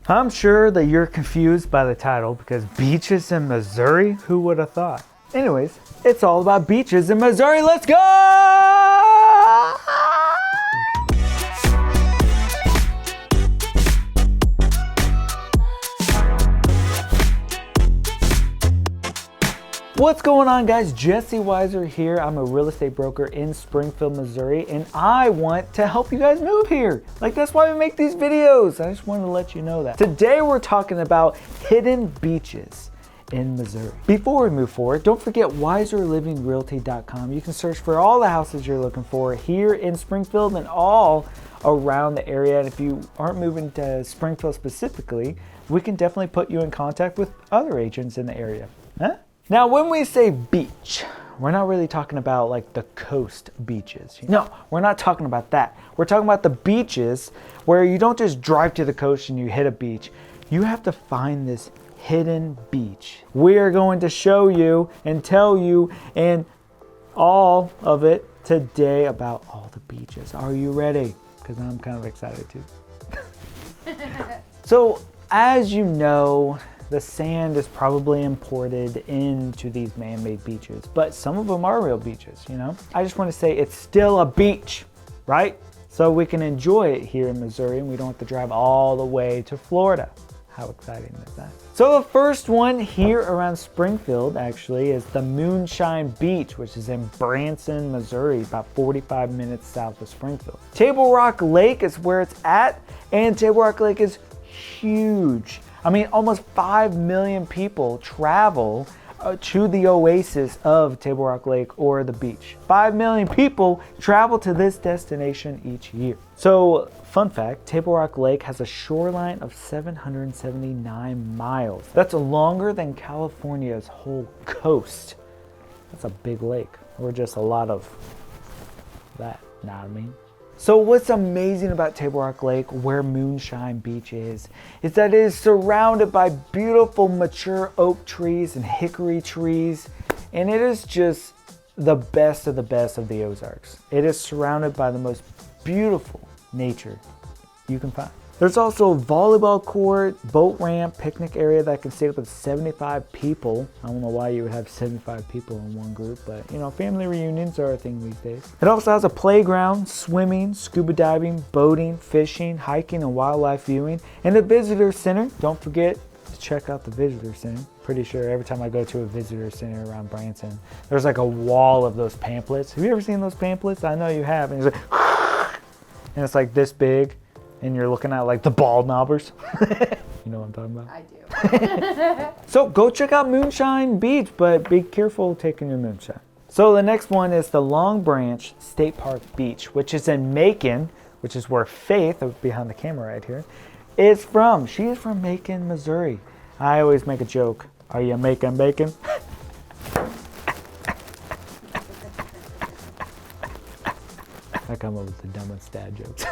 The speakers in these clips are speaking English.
I'm sure that you're confused by the title because beaches in Missouri? Who would have thought? Anyways, it's all about beaches in Missouri. Let's go! What's going on, guys? Jesse Weiser here. I'm a real estate broker in Springfield, Missouri, and I want to help you guys move here. Like, that's why we make these videos. I just wanted to let you know that. Today we're talking about hidden beaches in Missouri. Before we move forward, don't forget wiserlivingrealty.com. You can search for all the houses you're looking for here in Springfield and all around the area. And if you aren't moving to Springfield specifically, we can definitely put you in contact with other agents in the area. Huh? Now, when we say beach, we're not really talking about like the coast beaches. No, we're not talking about that. We're talking about the beaches where you don't just drive to the coast and you hit a beach. You have to find this hidden beach. We are going to show you and tell you and all of it today about all the beaches. Are you ready? Because I'm kind of excited too. So, as you know, the sand is probably imported into these man-made beaches, but some of them are real beaches, you know? I just want to say it's still a beach, right? So we can enjoy it here in Missouri and we don't have to drive all the way to Florida. How exciting is that? So the first one here around Springfield actually is the Moonshine Beach, which is in Branson, Missouri, about 45 minutes south of Springfield. Table Rock Lake is where it's at, and Table Rock Lake is huge. I mean, almost 5 million people travel to the oasis of Table Rock Lake or the beach. 5 million people travel to this destination each year. So, fun fact, Table Rock Lake has a shoreline of 779 miles. That's longer than California's whole coast. That's a big lake, or just a lot of that, know what I mean? So what's amazing about Table Rock Lake, where Moonshine Beach is that it is surrounded by beautiful mature oak trees and hickory trees, and it is just the best of the Ozarks. It is surrounded by the most beautiful nature you can find. There's also a volleyball court, boat ramp, picnic area that can stay up with 75 people. I don't know why you would have 75 people in one group, but you know, family reunions are a thing these days. It also has a playground, swimming, scuba diving, boating, fishing, hiking, and wildlife viewing, and a visitor center. Don't forget to check out the visitor center. Pretty sure every time I go to a visitor center around Branson, there's like a wall of those pamphlets. Have you ever seen those pamphlets? I know you have. And it's like, and it's like this big. And you're looking at like the bald knobbers. You know what I'm talking about? I do. So go check out Moonshine Beach, but be careful taking your moonshine. So the next one is the Long Branch State Park Beach, which is in Macon, which is where Faith, behind the camera right here, is from. She is from Macon, Missouri. I always make a joke. Are you making bacon? I come up with the dumbest dad jokes.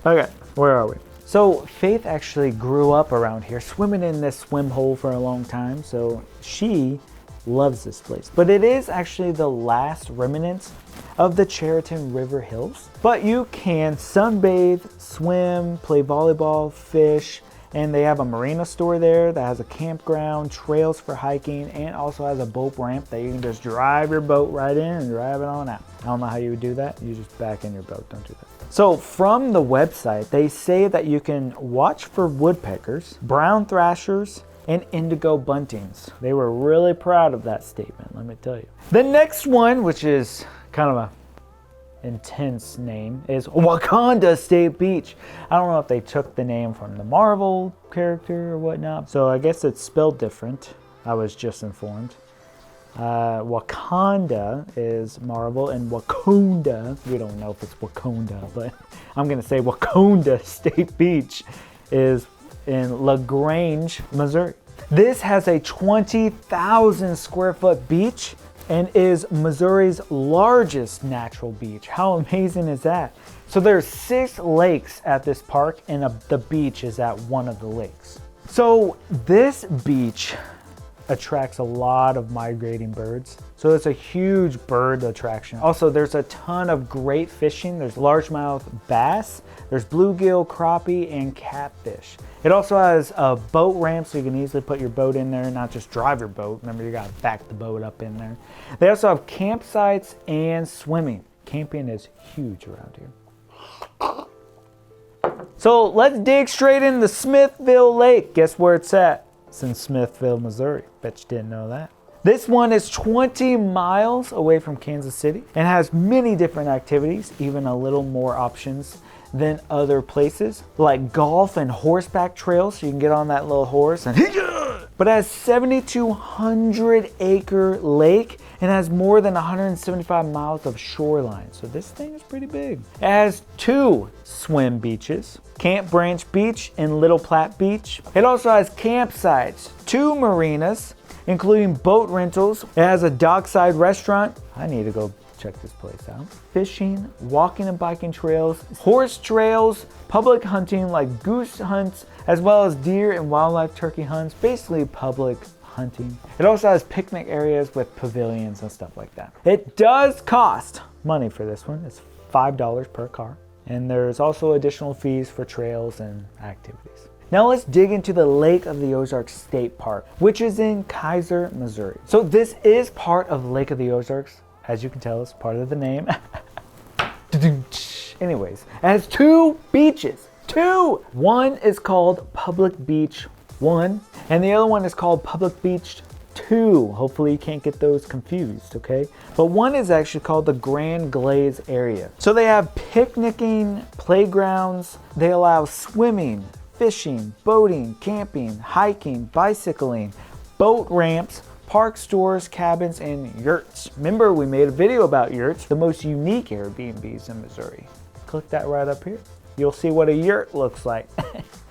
Okay, where are we? So Faith actually grew up around here, swimming in this swim hole for a long time, so she loves this place. But it is actually the last remnants of the Chariton River Hills. But you can sunbathe, swim, play volleyball, fish, and they have a marina store there that has a campground, trails for hiking, and also has a boat ramp that you can just drive your boat right in and drive it on out. I don't know how you would do that. You just back in your boat, don't do that. So from the website, they say that you can watch for woodpeckers, brown thrashers, and indigo buntings. They were really proud of that statement, let me tell you. The next one, which is kind of a intense name, is Wakonda State Beach. I don't know if they took the name from the Marvel character or whatnot, so I guess it's spelled different. I was just informed. Wakonda is Marvel, and Wakonda, we don't know if it's Wakonda, but I'm gonna say Wakonda State Beach is in Grange, Missouri. This has a 20,000 square foot beach and is Missouri's largest natural beach. How amazing is that? So there's 6 lakes at this park, and the beach is at one of the lakes. So this beach attracts a lot of migrating birds. So it's a huge bird attraction. Also, there's a ton of great fishing. There's largemouth bass, there's bluegill, crappie, and catfish. It also has a boat ramp so you can easily put your boat in there, not just drive your boat. Remember, you gotta back the boat up in there. They also have campsites and swimming. Camping is huge around here. So let's dig straight into Smithville Lake. Guess where it's at? It's in Smithville, Missouri. Bet you didn't know that. This one is 20 miles away from Kansas City and has many different activities, even a little more options than other places, like golf and horseback trails, so you can get on that little horse and but it has 7,200 acre lake and has more than 175 miles of shoreline. So this thing is pretty big. It has 2 swim beaches, Camp Branch Beach and Little Platte Beach. It also has campsites, 2 marinas, including boat rentals. It has a dockside restaurant. I need to go check this place out. Fishing, walking and biking trails, horse trails, public hunting like goose hunts, as well as deer and wildlife turkey hunts, basically public hunting. It also has picnic areas with pavilions and stuff like that. It does cost money for this one. It's $5 per car. And there's also additional fees for trails and activities. Now let's dig into the Lake of the Ozarks State Park, which is in Kaiser, Missouri. So this is part of Lake of the Ozarks. As you can tell, it's part of the name. Anyways, it has 2 beaches. 2! One is called Public Beach 1, and the other one is called Public Beach 2. Hopefully you can't get those confused, okay? But one is actually called the Grand Glaze area. So they have picnicking, playgrounds, they allow swimming, fishing, boating, camping, hiking, bicycling, boat ramps, park stores, cabins, and yurts. Remember, we made a video about yurts, the most unique Airbnbs in Missouri. Click that right up here. You'll see what a yurt looks like.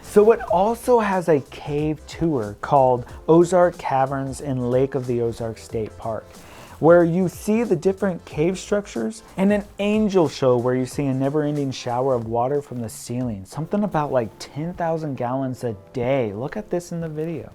So it also has a cave tour called Ozark Caverns in Lake of the Ozarks State Park, where you see the different cave structures, and an angel show where you see a never-ending shower of water from the ceiling. Something about like 10,000 gallons a day. Look at this in the video.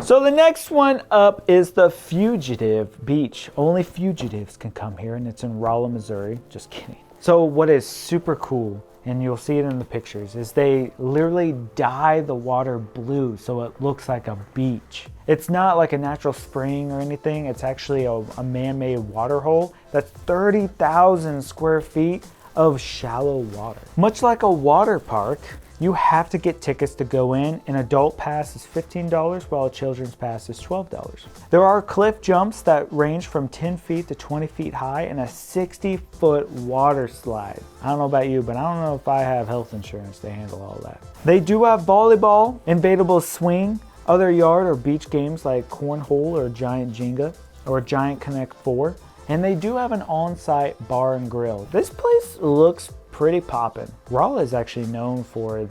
So the next one up is the Fugitive Beach. Only fugitives can come here, and it's in Rolla, Missouri. Just kidding. So what is super cool, and you'll see it in the pictures, is they literally dye the water blue so it looks like a beach. It's not like a natural spring or anything. It's actually a man-made water hole that's 30,000 square feet of shallow water. Much like a water park, you have to get tickets to go in. An adult pass is $15 while a children's pass is $12. There are cliff jumps that range from 10 feet to 20 feet high and a 60-foot water slide. I don't know about you, but I don't know if I have health insurance to handle all that. They do have volleyball, inflatable swing, other yard or beach games like cornhole or giant Jenga or giant Connect 4. And they do have an on-site bar and grill. This place looks pretty poppin'. Rolla is actually known for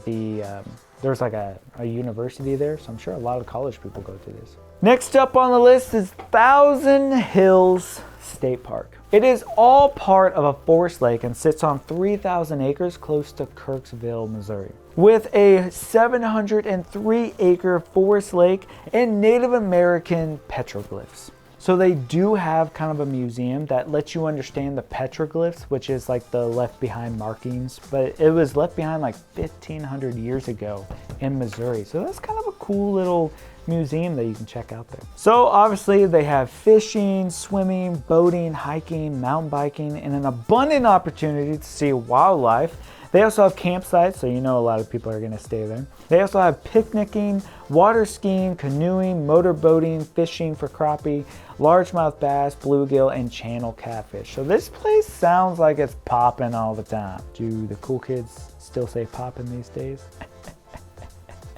there's like a university there, so I'm sure a lot of college people go to this. Next up on the list is Thousand Hills State Park. It is all part of a forest lake and sits on 3,000 acres close to Kirksville, Missouri, with a 703 acre forest lake and Native American petroglyphs. So they do have kind of a museum that lets you understand the petroglyphs, which is like the left behind markings, but it was left behind like 1,500 years ago in Missouri. So that's kind of a cool little museum that you can check out there. So obviously they have fishing, swimming, boating, hiking, mountain biking, and an abundant opportunity to see wildlife. They also have campsites, so you know a lot of people are gonna stay there. They also have picnicking, water skiing, canoeing, motorboating, fishing for crappie, largemouth bass, bluegill, and channel catfish. So this place sounds like it's popping all the time. Do the cool kids still say popping these days?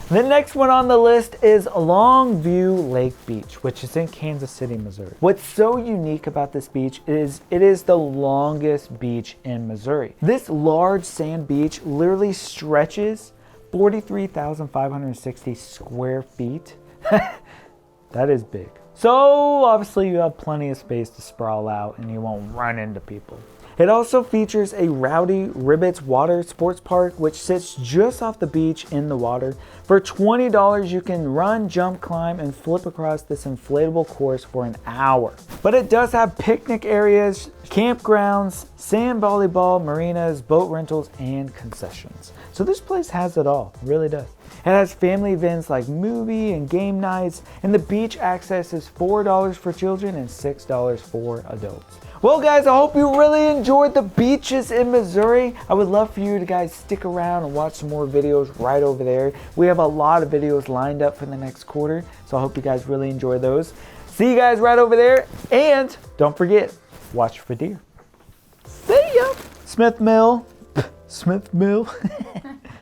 The next one on the list is Longview Lake Beach, which is in Kansas City, Missouri. What's so unique about this beach is it is the longest beach in Missouri. This large sand beach literally stretches 43,560 square feet. That is big. So obviously you have plenty of space to sprawl out and you won't run into people. It also features a Rowdy Ribbits water sports park, which sits just off the beach in the water. For $20, you can run, jump, climb, and flip across this inflatable course for an hour. But it does have picnic areas, campgrounds, sand volleyball, marinas, boat rentals, and concessions. So this place has it all, it really does. It has family events like movie and game nights, and the beach access is $4 for children and $6 for adults. Well guys, I hope you really enjoyed the beaches in Missouri. I would love for you to guys stick around and watch some more videos right over there. We have a lot of videos lined up for the next quarter, so I hope you guys really enjoy those. See you guys right over there, and don't forget, watch for deer. See ya! Smithville.